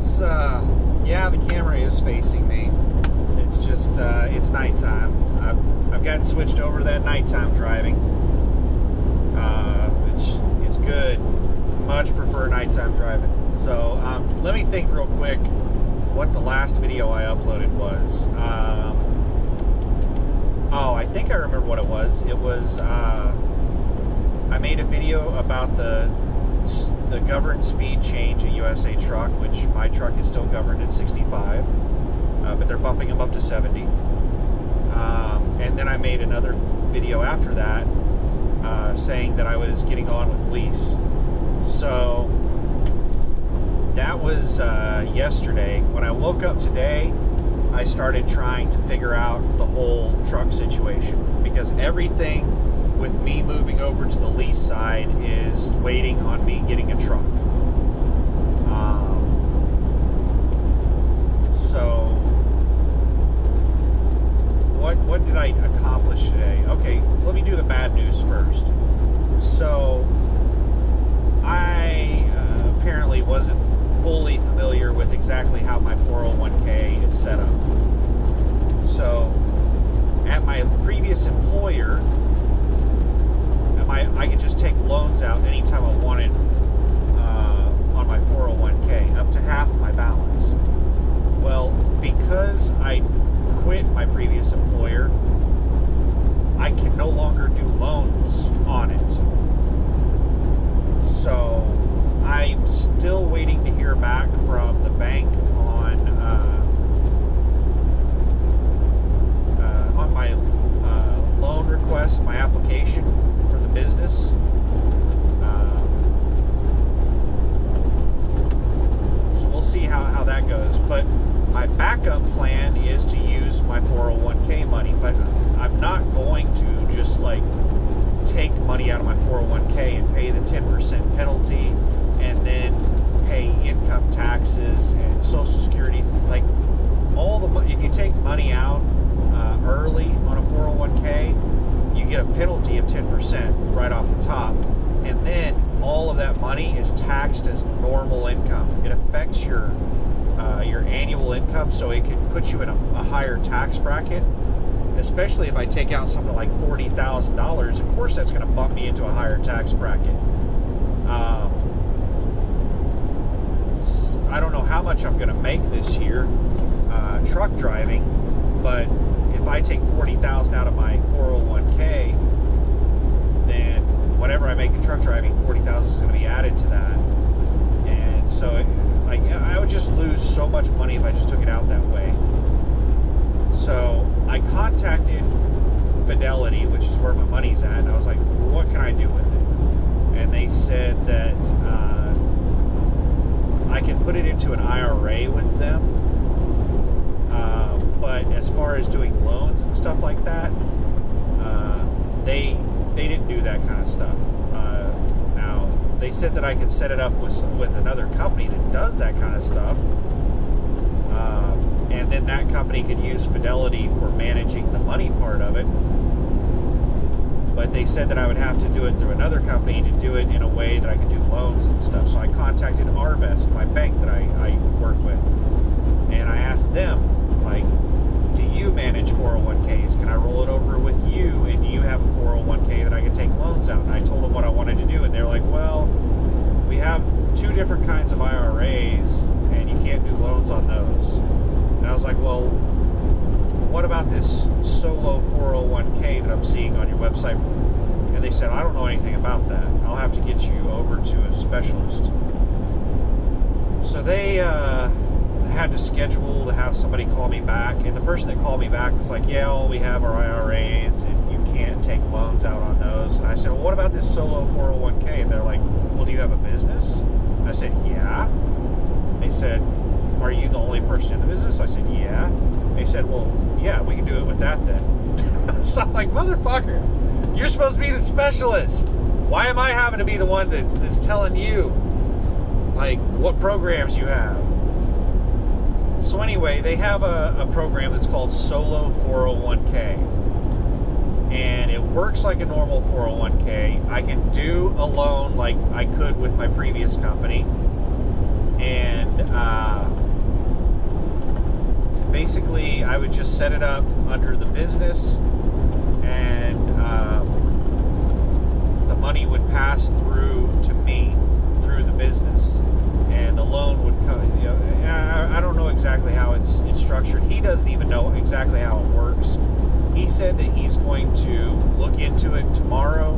it's, yeah, the camera is facing me. It's just, it's nighttime. I've gotten switched over to that nighttime driving, which is good. Much prefer nighttime driving. So, let me think real quick what the last video I uploaded was. Oh, I think I remember what it was. It was, I made a video about the governed speed change at USA Truck, which my truck is still governed at 65, but they're bumping them up to 70. And then I made another video after that saying that I was getting on with lease. So that was yesterday. When I woke up today, I started trying to figure out the whole truck situation, because everything with me moving over to the lease side is waiting on me getting a truck. So what did I accomplish today? Okay, let me do the bad news first. So I apparently wasn't fully familiar with exactly how my 401k is set up. So at my previous employer, I could just take loans out anytime I wanted on my 401k, up to half my balance. Well, because I quit my previous employer, I can no longer do loans on it. So I'm still waiting to hear back from the bank on my loan request, my application for the business. So we'll see how that goes. But my backup plan is to use my 401k money, but I'm not going to just like take money out of my 401k and pay the 10% penalty and then pay income taxes and Social Security. Like all the money, if you take money out early on a 401k, you get a penalty of 10% right off the top, and then all of that money is taxed as normal income. It affects your annual income, so it can put you in a higher tax bracket. Especially if I take out something like $40,000, of course that's going to bump me into a higher tax bracket. I don't know how much I'm going to make this year truck driving, but if I take $40,000 out of my 401k, then whatever I make in truck driving, $40,000 is going to be added to that. And so I would just lose so much money if I just took it out that way. So I contacted Fidelity, which is where my money's at, and I was like, what can I do with it? And they said that I can put it into an IRA with them, but as far as doing loans and stuff like that, they didn't do that kind of stuff. Now, they said that I could set it up with another company that does that kind of stuff, and then that company could use Fidelity for managing the money part of it. But they said that I would have to do it through another company to do it in a way that I could do loans and stuff. So I contacted Arvest, my bank that I work with, and I asked them, like, do you manage 401ks? Can I roll it over with you? And do you have a 401k that I can take loans out? And I told them what I wanted to do, and they're like, well, we have two different kinds of IRAs, and you can't do loans on those. And I was like, well, what about this solo 401k that I'm seeing on your website? And they said, I don't know anything about that. I'll have to get you over to a specialist. So they had to schedule to have somebody call me back. And the person that called me back was like, yeah, well, we have our IRAs and you can't take loans out on those. And I said, well, what about this solo 401k? And they're like, well, do you have a business? And I said, yeah. They said, are you the only person in the business? I said, yeah. They said, well, yeah, we can do it with that then. So I'm like, motherfucker, you're supposed to be the specialist. Why am I having to be the one that's telling you, like, what programs you have? So anyway, they have a program that's called Solo 401k. And it works like a normal 401k. I can do a loan like I could with my previous company. And I would just set it up under the business, and the money would pass through to me through the business, and the loan would come. You know, I don't know exactly how it's structured. He doesn't even know exactly how it works. He said that he's going to look into it tomorrow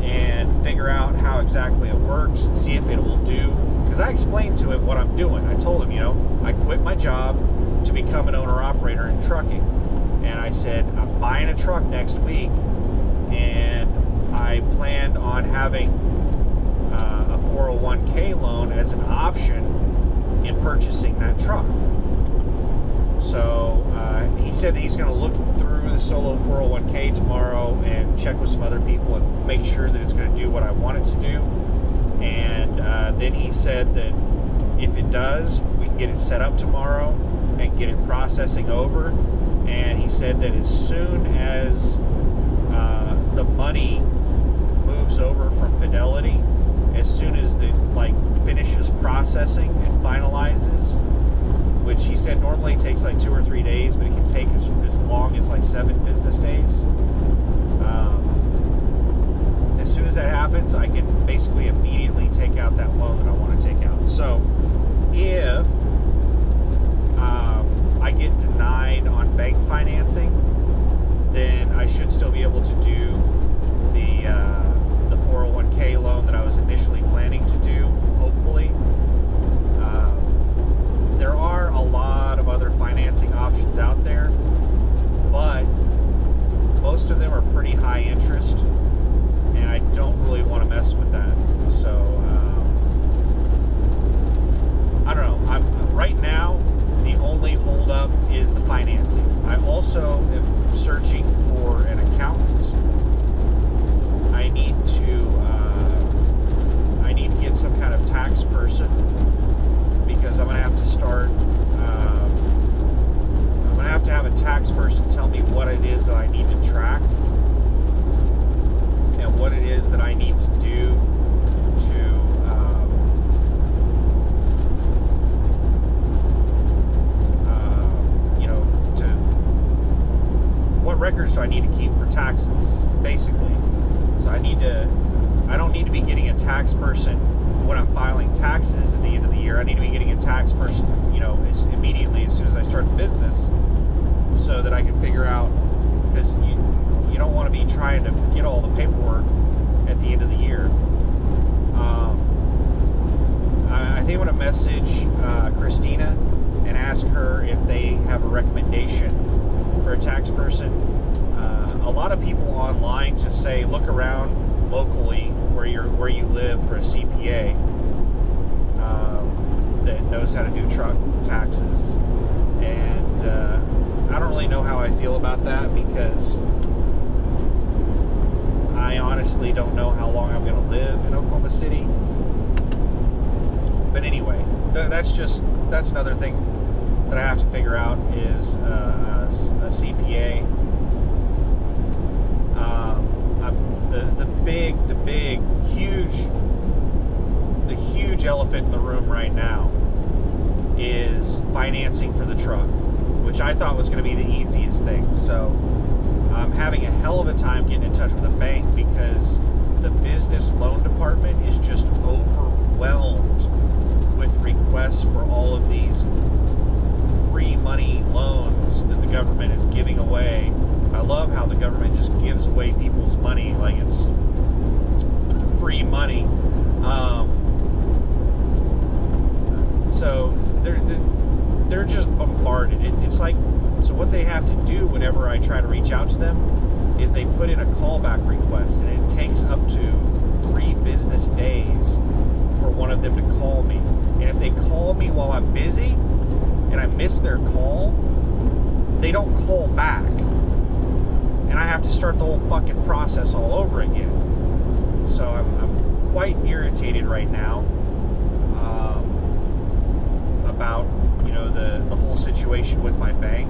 and figure out how exactly it works and see if it will do. Because I explained to him what I'm doing. I told him, you know, I quit my job to become an owner-operator in trucking. And I said, I'm buying a truck next week, and I planned on having a 401k loan as an option in purchasing that truck. So he said that he's going to look through the Solo 401k tomorrow and check with some other people and make sure that it's going to do what I want it to do. And then he said that if it does, we can get it set up tomorrow and get it processing over. And he said that as soon as the money moves over from Fidelity, as soon as the finishes processing and finalizes, which he said normally takes like 2 or 3 days, but it can take as long as like 7 business days. As soon as that happens, I can basically immediately take out that loan that I want to take out. So if I get denied on bank financing, then I should still be able to do the 401k loan that I was initially planning to do, hopefully. There are a lot of other financing options out there, but most of them are pretty high interest, and I don't really want to mess with that. So I don't know. Right now, the only holdup is the financing. I also am searching for an accountant. I need to get some kind of tax person, because I'm going to have to start, I'm going to have a tax person tell me what it is that I need to track and what it is that I need to do to, what records do I need to keep for taxes, basically. So I don't need to be getting a tax person when I'm filing taxes at the end of the year. I need to be getting a tax person, immediately as soon as I start the business, so that I can figure out, because you don't want to be trying to get all the paperwork at the end of the year. I think I'm going to message Christina and ask her if they have a recommendation for a tax person. A lot of people online just say look around locally where you live for a CPA that knows how to do truck taxes, and I don't really know how I feel about that, because I honestly don't know how long I'm going to live in Oklahoma City. But anyway, that's another thing that I have to figure out is a CPA. The huge elephant in the room right now is financing for the truck, which I thought was going to be the easiest thing. So I'm having a hell of a time getting in touch with a bank, because the business loan department is just overwhelmed with requests for all of these free money loans that the government is giving away. I love how the government just gives away people's money like it's free money. So they're just bombarded. It's like, so what they have to do whenever I try to reach out to them is they put in a callback request, and it takes up to 3 business days for one of them to call me. And if they call me while I'm busy and I miss their call, they don't call back, and I have to start the whole fucking process all over again. So I'm quite irritated right now about the whole situation with my bank.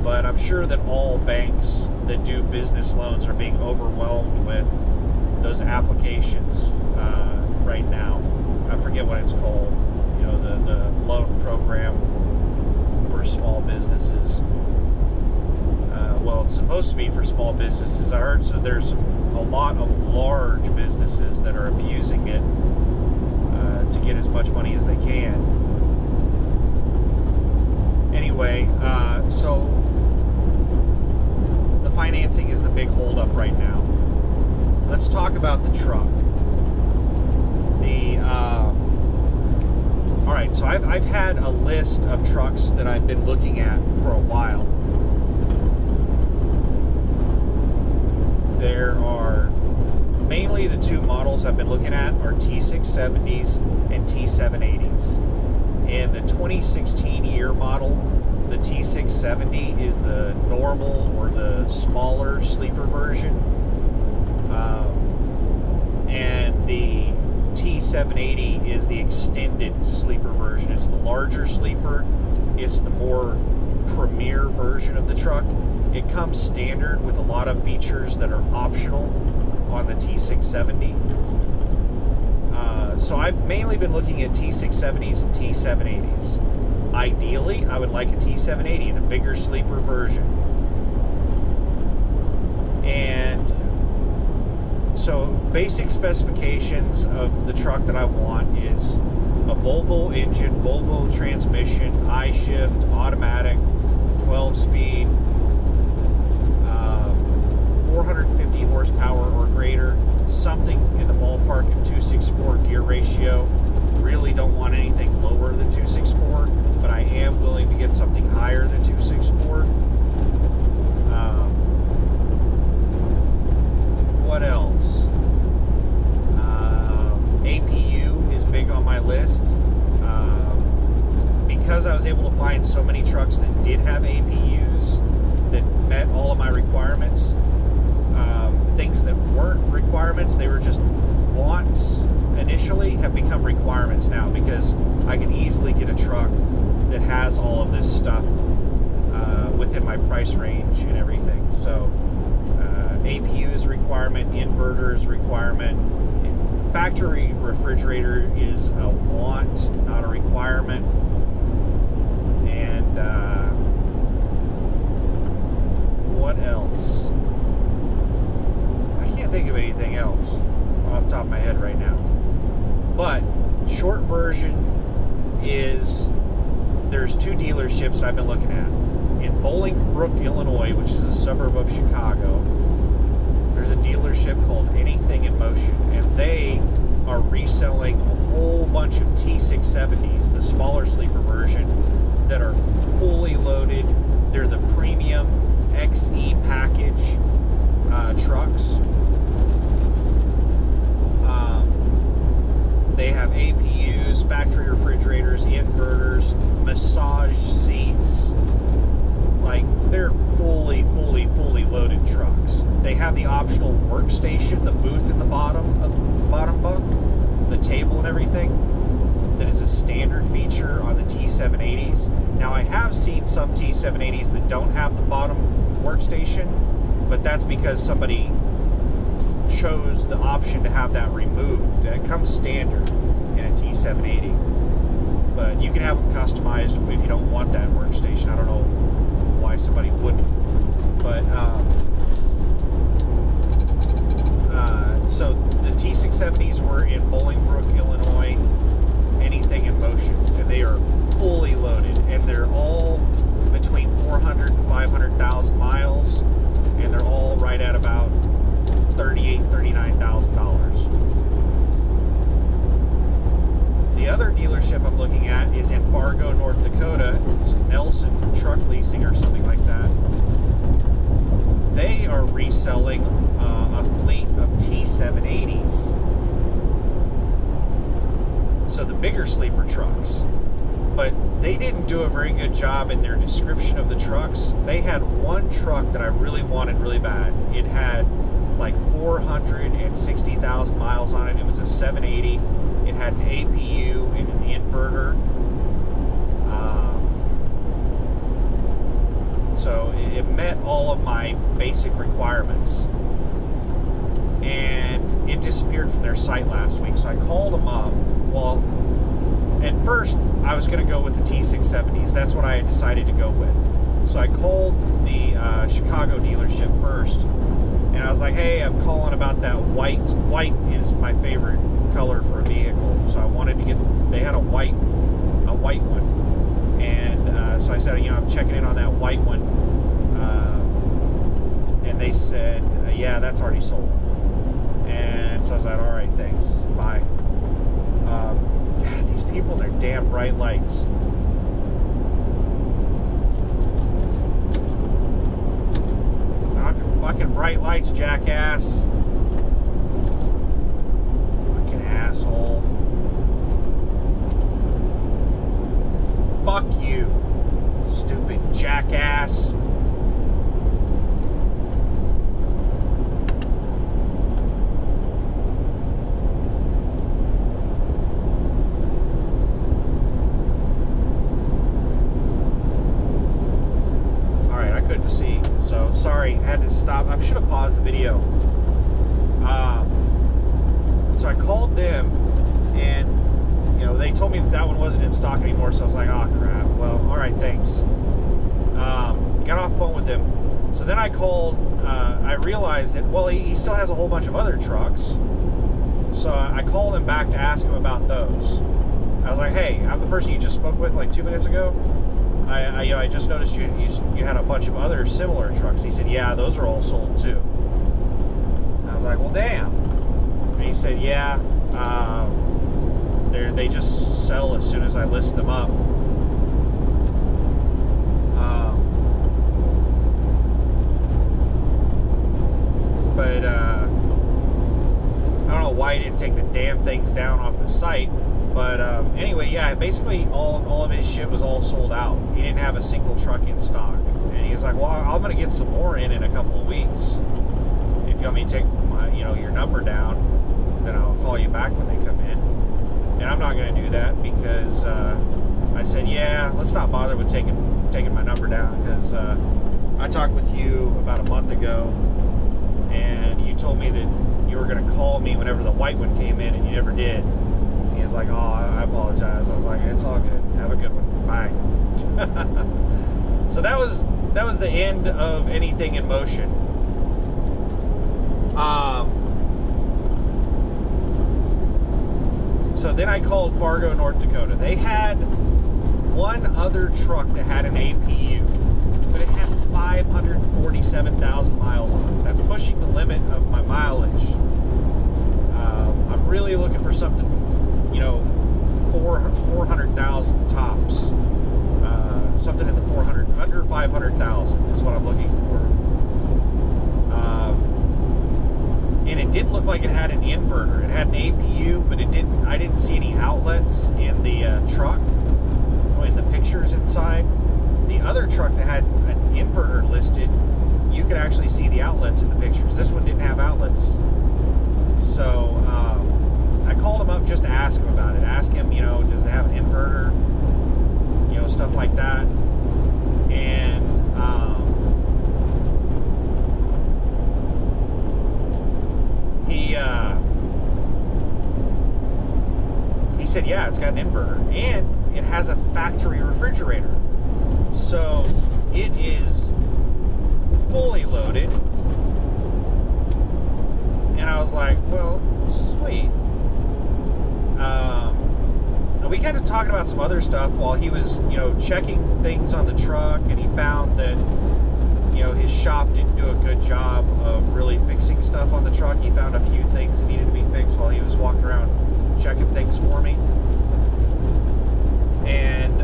But I'm sure that all banks that do business loans are being overwhelmed with those applications right now. I forget what it's called. The loan program for small businesses. Well, it's supposed to be for small businesses. I heard so there's a lot of large businesses that are abusing it to get as much money as they can. Anyway, so the financing is the big holdup right now. Let's talk about the truck. All right, so I've had a list of trucks that I've been looking at for a while. There are mainly the two models I've been looking at are T670s and T780s. In the 2016 year model, the T670 is the normal or the smaller sleeper version, and the T780 is the extended sleeper version. It's the larger sleeper. It's the more premier version of the truck. It comes standard with a lot of features that are optional on the T670. So I've mainly been looking at T670s and T780s. Ideally, I would like a T780, the bigger sleeper version. And so basic specifications of the truck that I want is a Volvo engine, Volvo transmission, I-shift, automatic, 12-speed, 450 horsepower or greater, something in the ballpark of 264 gear ratio. Really don't want anything lower than 264, but I am willing to get something higher than 264. What else? APU is big on my list. Because I was able to find so many trucks that did have APUs that met all of my requirements, things that weren't requirements, they were just wants initially, have become requirements now, because I can easily get a truck that has all of this stuff within my price range and everything. So APU is a requirement, inverter is a requirement, factory refrigerator is a want, not a requirement, and what else? I can't think of anything else off the top of my head right now. But short version is there's two dealerships I've been looking at. In Bolingbrook, Illinois, which is a suburb of Chicago, there's a dealership called Anything in Motion, and they are reselling a whole bunch of T670s, the smaller sleeper version, that are fully loaded. They're the premium XE package trucks. They have APUs, factory refrigerators, inverters, massage seats. Like, they're fully loaded trucks. They have the optional workstation, the booth in the bottom of the bottom bunk, the table and everything. That is a standard feature on the T780s. Now, I have seen some T780s that don't have the bottom workstation, but that's because somebody chose the option to have that removed. That comes standard in a T780, but you can have them customized if you don't want that workstation. I don't know why somebody wouldn't, but so the T670s were in Bolingbrook, Illinois, Anything in Motion, and they are fully loaded, and they're all between 400 and 500,000 miles, and they're all right at about $38,000, $39,000. The other dealership I'm looking at is in Fargo, North Dakota. It's Nelson Truck Leasing or something like that. They are reselling a fleet of T780s. So the bigger sleeper trucks. But they didn't do a very good job in their description of the trucks. They had one truck that I really wanted really bad. It had like 460,000 miles on it. It was a 780. It had an APU and an inverter. So it met all of my basic requirements. And it disappeared from their site last week. So I called them up. Well, at first, I was going to go with the T670s. That's what I had decided to go with. So I called the Chicago dealership first, and I was like, hey, I'm calling about that white. White is my favorite color for a vehicle, so I wanted to get, they had a white one. And so I said, you know, I'm checking in on that white one. And they said, yeah, that's already sold. And so I was like, all right, thanks, bye. God, these people and their damn bright lights. Fucking bright lights, jackass. Fucking asshole. Fuck you, stupid jackass. See, so sorry, I had to stop. I should have paused the video. So I called them, and you know, they told me that one wasn't in stock anymore. So I was like, oh crap. Well, all right, thanks. Got off the phone with them. So then I called. I realized that, well, he still has a whole bunch of other trucks. So I called him back to ask him about those. I was like, hey, I'm the person you just spoke with like 2 minutes ago. I just noticed you had a bunch of other similar trucks. He said, yeah, those are all sold too. And I was like, well, damn. And he said, yeah, they just sell as soon as I list them up. But I don't know why he didn't take the damn things down off the site. But anyway, yeah, basically all of his shit was all sold out. He didn't have a single truck in stock. And he was like, well, I'm going to get some more in a couple of weeks. If you want me to take my, your number down, then I'll call you back when they come in. And I'm not going to do that because I said, yeah, let's not bother with taking my number down, because I talked with you about a month ago, and you told me that you were going to call me whenever the white one came in, and you never did. He was like, oh, I apologize. I was like, it's all good. Have a good one. Bye. So that was the end of anything in motion. So then I called Fargo, North Dakota. They had one other truck that had an APU, but it had 547,000 miles on it. That's pushing the limit of my mileage. I'm really looking for something, 400,000 tops. Something in the 400, under 500,000 is what I'm looking for. And it didn't look like it had an inverter. It had an APU, but I didn't see any outlets in the truck, or in the pictures inside. The other truck that had an inverter listed, you could actually see the outlets in the pictures. This one didn't have outlets. So I called him up just to ask him about it. Ask him, does it have an inverter? Stuff like that. And he said, yeah, it's got an inverter, and it has a factory refrigerator. So it is fully loaded. And I was like, well, sweet. We got to talking about some other stuff while he was, checking things on the truck, and he found that, his shop didn't do a good job of really fixing stuff on the truck. He found a few things that needed to be fixed while he was walking around checking things for me. And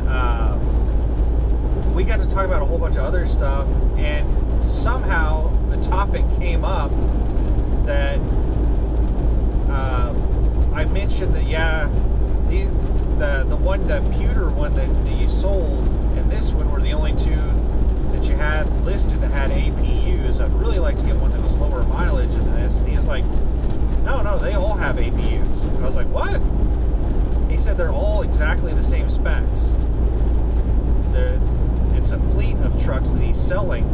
we got to talk about a whole bunch of other stuff, and somehow the topic came up that I mentioned that, yeah, the pewter one that you sold and this one were the only two that you had listed that had APUs. I'd really like to get one that was lower mileage than this. And he was like, no, they all have APUs. And I was like, what? He said they're all exactly the same specs. It's a fleet of trucks that he's selling,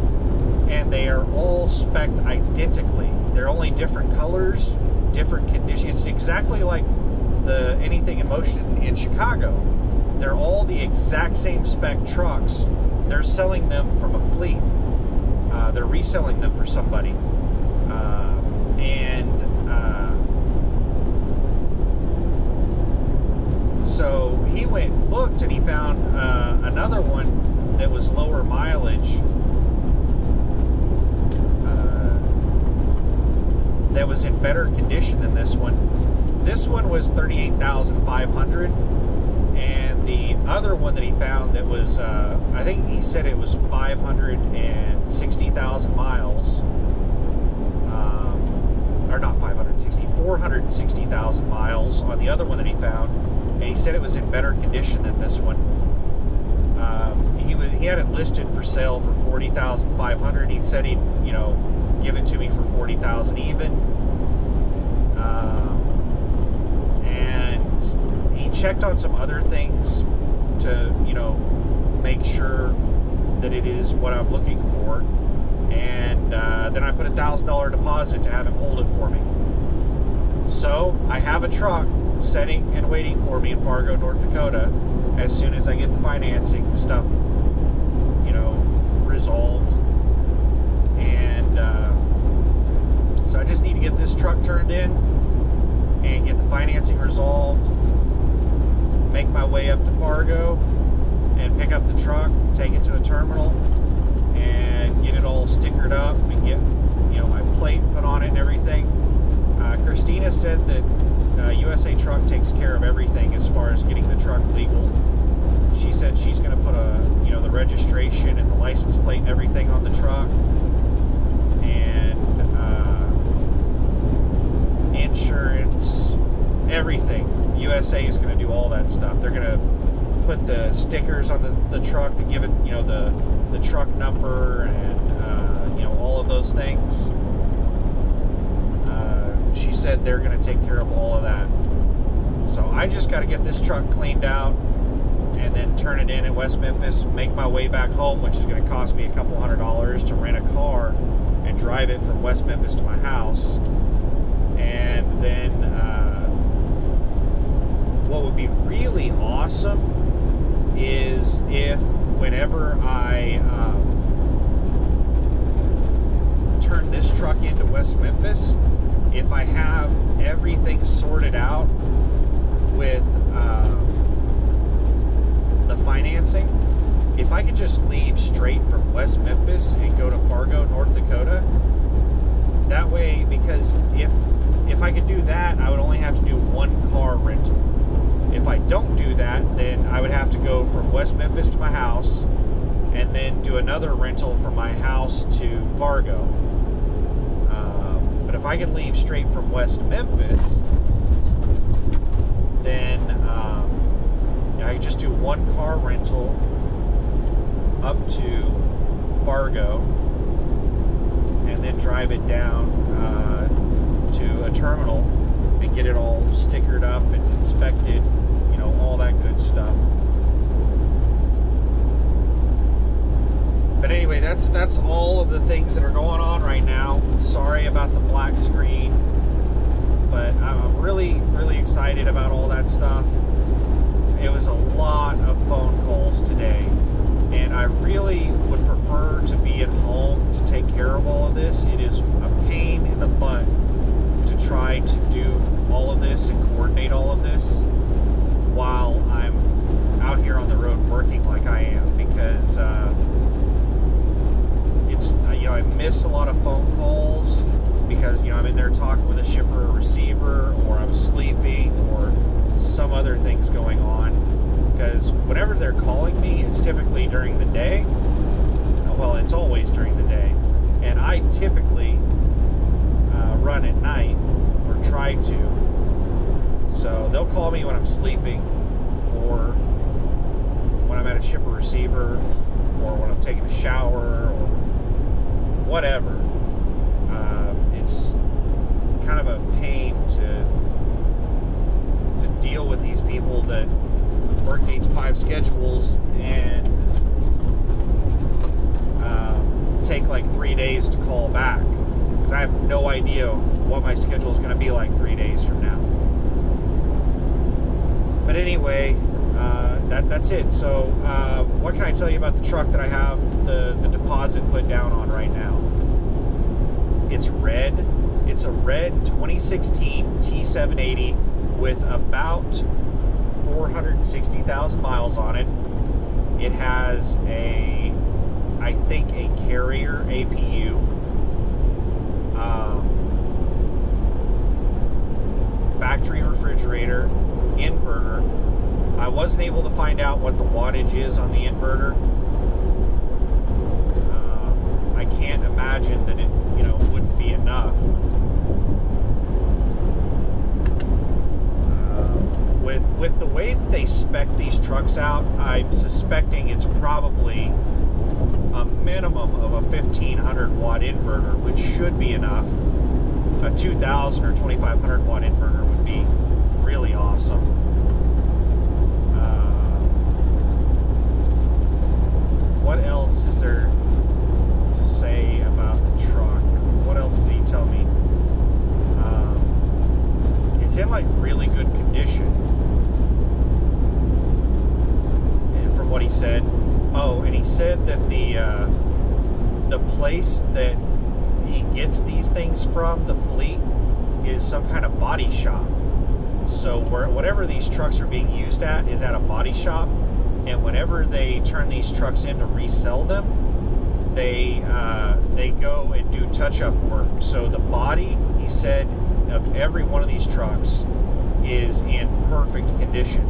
and they are all spec'd identically. They're only different colors, different conditions. It's exactly like the Anything in Motion in Chicago. they're all the exact same spec trucks. They're selling them from a fleet. They're reselling them for somebody. So he went and looked, and he found another one that was lower mileage, that was in better condition than this one. This one was $38,500, and the other one that he found that was, I think he said it was 560,000 miles, or not 560, 460,000 miles on the other one that he found, and he said it was in better condition than this one. He had it listed for sale for $40,500. He said he'd, you know, give it to me for $40,000 even. And he checked on some other things to, you know, make sure that it is what I'm looking for. And then I put a $1,000 deposit to have him hold it for me. So I have a truck sitting and waiting for me in Fargo, North Dakota, as soon as I get the financing stuff, you know, resolved. And so I just need to get this truck turned in and get the financing resolved, make my way up to Fargo and pick up the truck, take it to a terminal, and get it all stickered up and get, you know, my plate put on it and everything. Christina said that USA Truck takes care of everything as far as getting the truck legal. She said she's going to put you know, the registration and the license plate and everything on the truck, and insurance, everything. USA is going to do all that stuff. They're going to put the stickers on the truck to give it, you know, the truck number and you know, all of those things. She said they're going to take care of all of that. So I just got to get this truck cleaned out and then turn it in West Memphis, make my way back home, which is going to cost me a couple $100 to rent a car and drive it from West Memphis to my house. And then what would be really awesome is if whenever I turn this truck into West Memphis, if I have everything sorted out with the financing, if I could just leave straight from West Memphis and go to Fargo, North Dakota, that way, because if I could do that, I would only have to do one car rental. If I don't do that, then I would have to go from West Memphis to my house and then do another rental from my house to Fargo. But if I could leave straight from West Memphis, then I could just do one car rental up to Fargo and then drive it down to a terminal and get it all stickered up and inspected, you know, all that good stuff. But anyway, that's all of the things that are going on right now. Sorry about the black screen, but I'm really, really excited about all that stuff. It was a lot of phone calls today, and I really would prefer to be at home to take care of all of this. It is a pain in the butt to try to do all of this and coordinate all of this while I'm out here on the road working like I am, because it's, you know, I miss a lot of phone calls because, you know, I'm in there talking with a shipper or receiver, or I'm sleeping, or some other things going on. Because whenever they're calling me, it's typically during the day. Well, it's always during the day, and I typically run at night, or try to. So they'll call me when I'm sleeping, or when I'm at a shipper receiver, or when I'm taking a shower, or whatever. It's kind of a pain to deal with these people that work 8 to 5 schedules and take like 3 days to call back, because I have no idea what my schedule is going to be like 3 days from now. But anyway, that's it. So what can I tell you about the truck that I have the deposit put down on right now? It's red. It's a red 2016 T780 with about 460,000 miles on it. It has I think a Carrier APU. Factory refrigerator, inverter. I wasn't able to find out what the wattage is on the inverter. I can't imagine that it, wouldn't be enough. With the way that they spec these trucks out, I'm suspecting it's probably a minimum of a 1500 watt inverter, which should be enough. A 2000 or 2500 watt inverter would be really awesome. What else is there to say about the truck? What else did he tell me? It's in like really good condition. And from what he said, and he said that the place that he gets these things from, the fleet, is some kind of body shop. So whatever these trucks are being used at is at a body shop, and whenever they turn these trucks in to resell them, they go and do touch-up work. So the body, he said, of every one of these trucks is in perfect condition.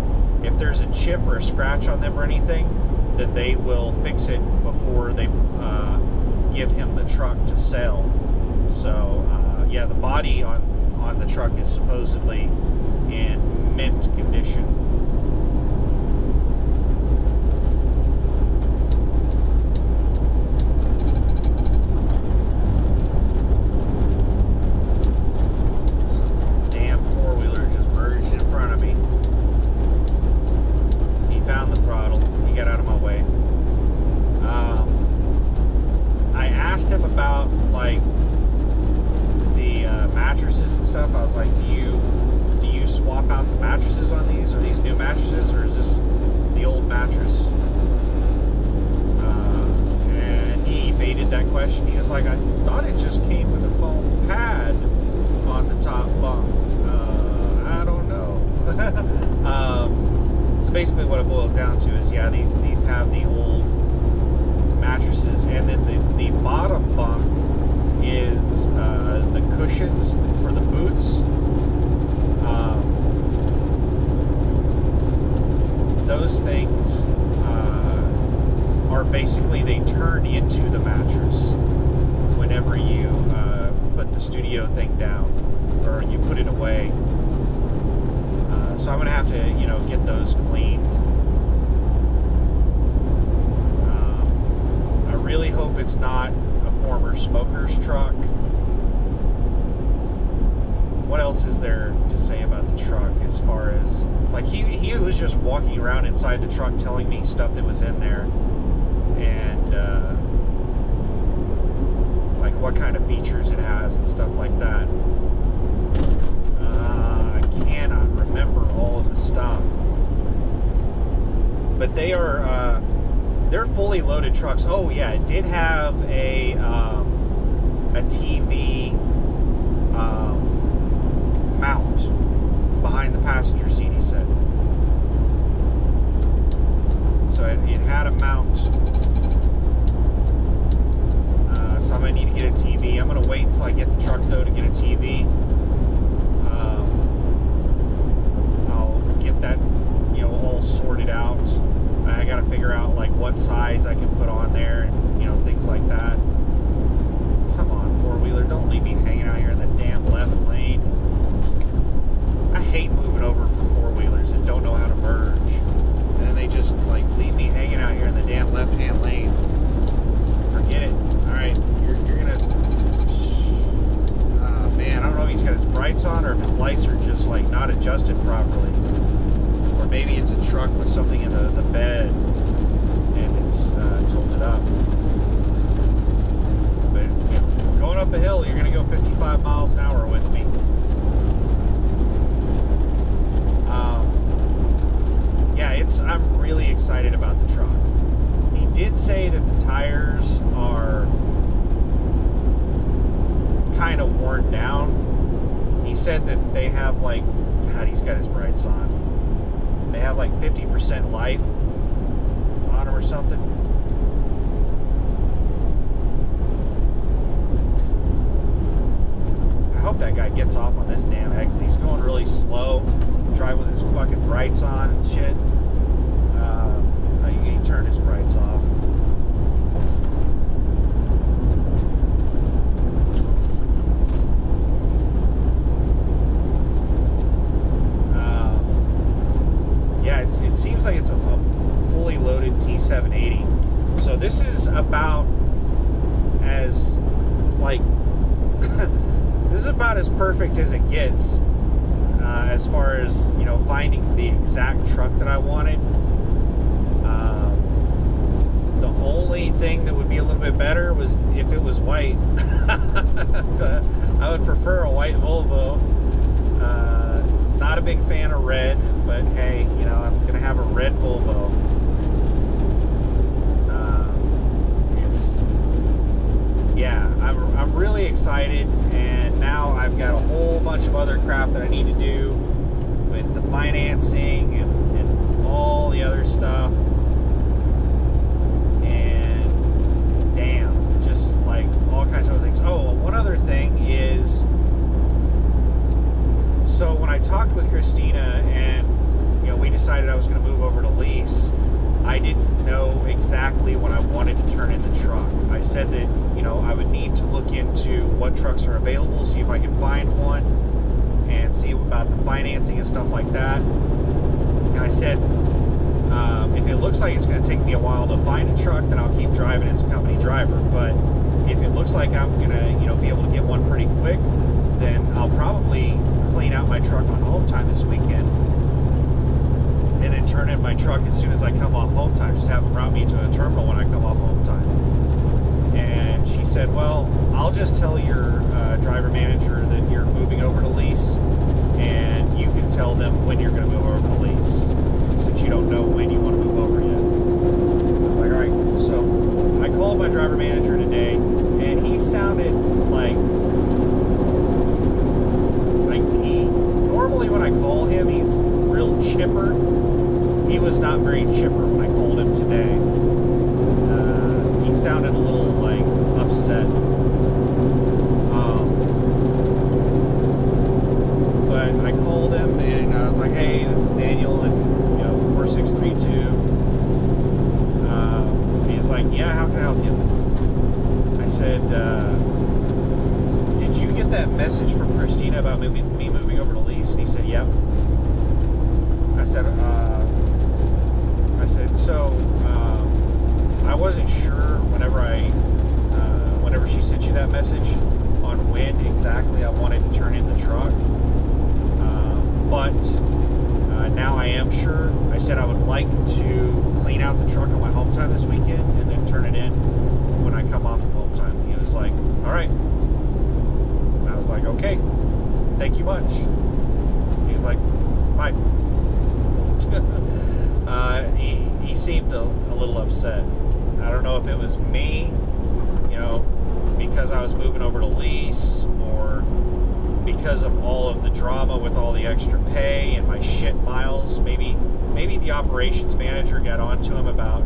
If there's a chip or a scratch on them or anything, then they will fix it before they give him the truck to sell. So yeah, the body on the truck is supposedly in mint condition. Some damn four-wheeler just merged in front of me. He found the throttle. He got out of my way. I asked him about like the mattresses and stuff. I was like, do you swap out the mattresses on these? Are these new mattresses, or is this the old mattress? And he evaded that question. He was like, I thought it just came with a foam pad on the top bunk. I don't know. So basically what it boils down to is, yeah, these have the old mattresses, and then the bottom bunk is the cushions for the booths. Those things are basically, they turn into the mattress whenever you put the studio thing down, or you put it away. So I'm gonna have to, get those cleaned. I really hope it's not a former smoker's truck. What else is there to say about the truck as far as, like, he was just walking around inside the truck telling me stuff that was in there, and like what kind of features it has and stuff like that. I cannot remember all of the stuff, but they're fully loaded trucks. Oh yeah, it did have a TV mount behind the passenger seat, he said. So it had a mount. So I'm going to need to get a TV. I'm going to wait until I get the truck, though, to get a TV. I'll get that, all sorted out. I got to figure out, like, what size I can put on there, and, things like that. Come on, four-wheeler, don't leave me hanging out here in the damn left lane. I hate moving over for four-wheelers that don't know how to merge. And then they just, like, leave me hanging out here in the damn left-hand lane. Forget it. Alright, you're gonna... man, I don't know if he's got his brights on or if his lights are just, like, not adjusted properly. Or maybe it's a truck with something in the bed and it's tilted up. I'm really excited about the truck. He did say that the tires are kind of worn down. He said that they have like, God, he's got his brights on. They have like 50% life on them or something. I hope that guy gets off on this damn exit. He's going really slow. Drive with his fucking brights on and shit. He turned his brights off. Yeah, it seems like it's a fully loaded T780. So this is about as like this is about as perfect as it gets as far as, you know, finding the exact truck that I wanted. The only thing that would be a little bit better was if it was white. I would prefer a white Volvo. Not a big fan of red, but hey, you know, I'm gonna have a red Volvo. Yeah, I'm really excited, and now I've got a whole bunch of other crap that I need to do with the financing and all the other stuff. And damn, just like all kinds of other things. Oh, one other thing is, so when I talked with Christina and, you know, we decided I was going to move over to lease, I didn't know exactly when I wanted to turn in the truck. I said that, you know, I would need to look into what trucks are available, see if I can find one, and see about the financing and stuff like that. And I said, if it looks like it's going to take me a while to find a truck, then I'll keep driving as a company driver. But if it looks like I'm going to, you know, be able to get one pretty quick, then I'll probably clean out my truck on home time this weekend, and then turn in my truck as soon as I come off home time. Just have them route me to a terminal when I come off home time. And she said, well, I'll just tell your driver manager that you're moving over to lease, and you can tell them when you're going to move over to lease, since you don't know when you want to move over yet. I was like, all right. So I called my driver manager today, and he sounded like he, normally when I call him, he's real chipper. He was not very chipper when I called him today. He sounded a little like upset. But I called him and I was like, hey, this is Daniel, and, you know, 4632. He's like, yeah, how can I help you? I said, did you get that message from Christina about me moving over to lease? And he said, yep. I said, so I wasn't sure whenever she sent you that message on when exactly I wanted to turn in the truck, but now I am sure. I said I would like to clean out the truck on my home time this weekend and then turn it in when I come off of home time. He was like, all right. And I was like, okay, thank you much. He's like, bye. He seemed a little upset. I don't know if it was me, you know, because I was moving over to lease, or because of all of the drama with all the extra pay and my shit miles. Maybe the operations manager got onto him about,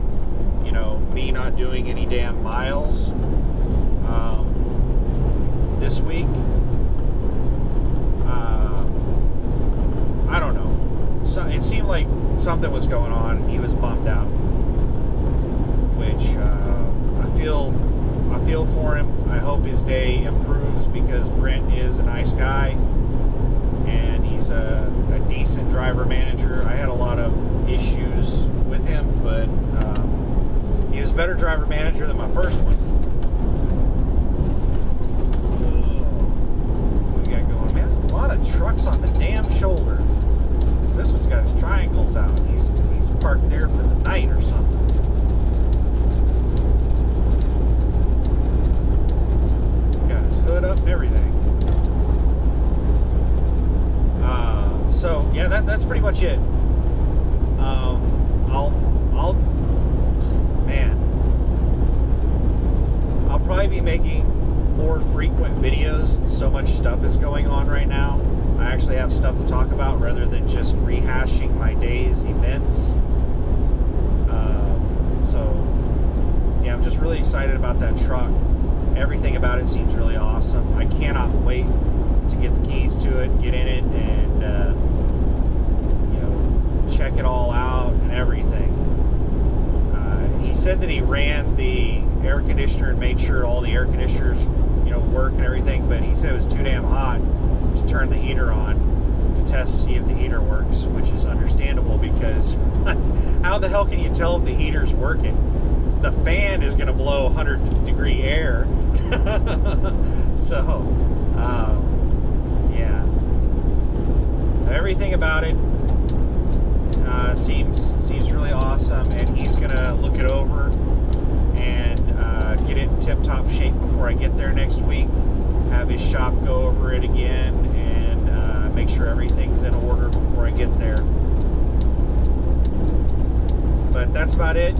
you know, me not doing any damn miles this week. I don't know. So it seemed like something was going on, and he was bummed out, which I feel for him. I hope his day improves, because Brent is a nice guy and he's a decent driver manager. I had a lot of issues with him, but he was a better driver manager than my first one. What we got going? Man, there's a lot of trucks on the damn shoulder. This one's got his triangles out. He's parked there for the night or something. Got his hood up and everything. So yeah, that's pretty much it. I'll man, I'll probably be making more frequent videos. So much stuff is going on right now. I actually have stuff to talk about rather than just rehashing my day's events. So yeah, I'm just really excited about that truck. Everything about it seems really awesome. I cannot wait to get the keys to it, get in it, and you know, check it all out and everything. He said that he ran the air conditioner and made sure all the air conditioners, you know, work and everything, but he said it was too damn hot to turn the heater on to test to see if the heater works, which is understandable because how the hell can you tell if the heater's working? The fan is going to blow 100-degree air. So, yeah. So everything about it seems really awesome, and he's going to look it over and get it in tip-top shape before I get there next week. Have his shop go over it again and make sure everything's in order before I get there. But that's about it.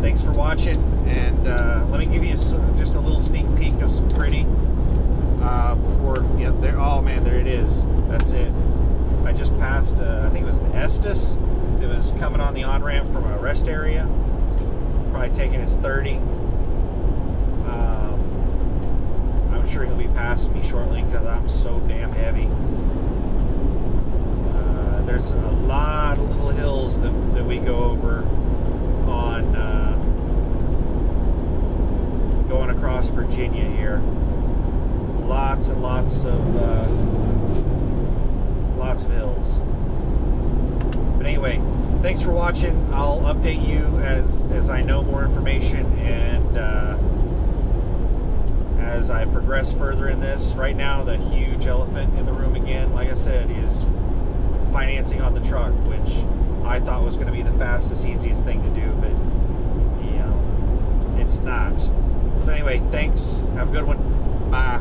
Thanks for watching, and let me give you just a little sneak peek of some pretty before, you know, there. Oh man, there it is. That's it. I just passed, I think it was an Estes. It was coming on the on-ramp from a rest area. Probably taking his 30. I'm sure he'll be passing me shortly because I'm so damn heavy. There's a lot of little hills that we go over on going across Virginia here. Lots and lots of hills. But anyway, thanks for watching. I'll update you as I know more information and as I progress further in this. Right now, the huge elephant in the room again, like I said, is financing on the truck, which I thought was going to be the fastest, easiest thing to do, but you know, it's not. So anyway, thanks. Have a good one. Bye.